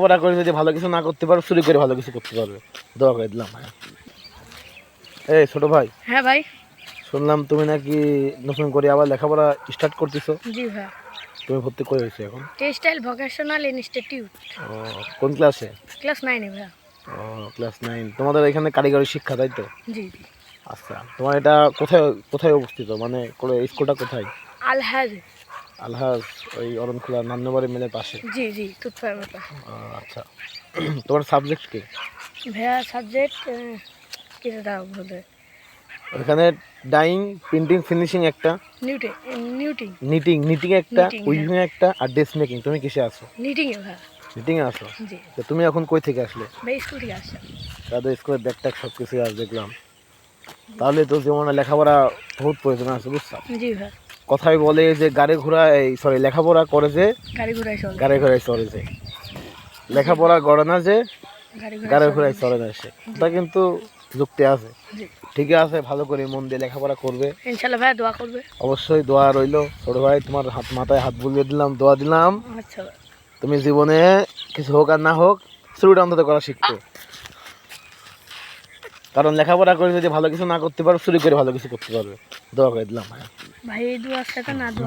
লেখাপড়া করে যদি ভালো কিছু না করতে পারো, চুরি করে ভালো কিছু করতে পারবে। দোয়া করে দিলাম ভাই। এই ছোট ভাই, হ্যাঁ ভাই। শুনলাম তুমি নাকি নতুন করে আবার লেখাপড়া স্টার্ট করতেছো। জি ভাই। তুমি ভর্তি করে হয়েছো এখন? Textile vocational institute. ও, কোন ক্লাসে? ক্লাস 9 ভাই। ও, ক্লাস 9। তোমাদের এখানে কারিগরি শিক্ষা, তাই তো? জি জি। আচ্ছা, তোমার এটা কোথায় কোথায় অবস্থিত, মানে স্কুলটা কোথায়? আলহাজ। আলহাজ, ওই অরণখোলা নান্নবাড়ি মিলের পাশে? জি জি, তুতফার পাশে। আচ্ছা, তোমার সাবজেক্ট কি? ভাইয়া সাবজেক্ট কিছুটা বলতে ওখানে ডাইং, প্রিন্টিং, ফিনিশিং একটা, নিউটে নিউটিং নিটিং নিটিং একটা, Knitting, উইভিং একটা, আর ড্রেস মেকিং। তুমি কিসে আছো? নিটিং এ ভাই। নিটিং এ আছো? জি তো তুমি এখন কই থেকে আসলে? ভাই, স্কুল থেকে আসলাম। তাদের স্কুলের ব্যাগ ট্যাগ সব কিছু আজ দেখলাম। তাহলে তো জীবনে লেখাপড়া বহুত প্রয়োজন আছে, বুঝছো? জি ভাই। কথাই বলে যে গাড়ি ঘোড়া, এই সরি, লেখাপড়া করে যে গাড়ি ঘোড়ায় চলে। গাড়ি ঘোড়ায় চড়ে যে, লেখাপড়া করে না যে গাড়ি গাড়ি ঘোড়ায় ঘোড়ায় চড়ে না সে। এটা কিন্তু যুক্তি আছে। জি ঠিকই আছে, ভালো করে মন দিয়ে লেখাপড়া করবে। ইনশাআল্লাহ ভাই, দোয়া করবে। অবশ্যই দোয়া রইলো। ছোট ভাই, তোমার হাত মাথায় হাত বুলিয়ে দিলাম, দোয়া দিলাম। আচ্ছা ভাই। তুমি জীবনে কিছু হোক আর না হোক, চুরিটা অন্তত করা শিখতো। কারণ লেখাপড়া করে যদি ভালো কিছু না করতে পারো, চুরি করে ভালো কিছু করতে পারবে। দোয়া করে দিলাম ভাই। ভাই এই দোয়ার সাথে না দোয়া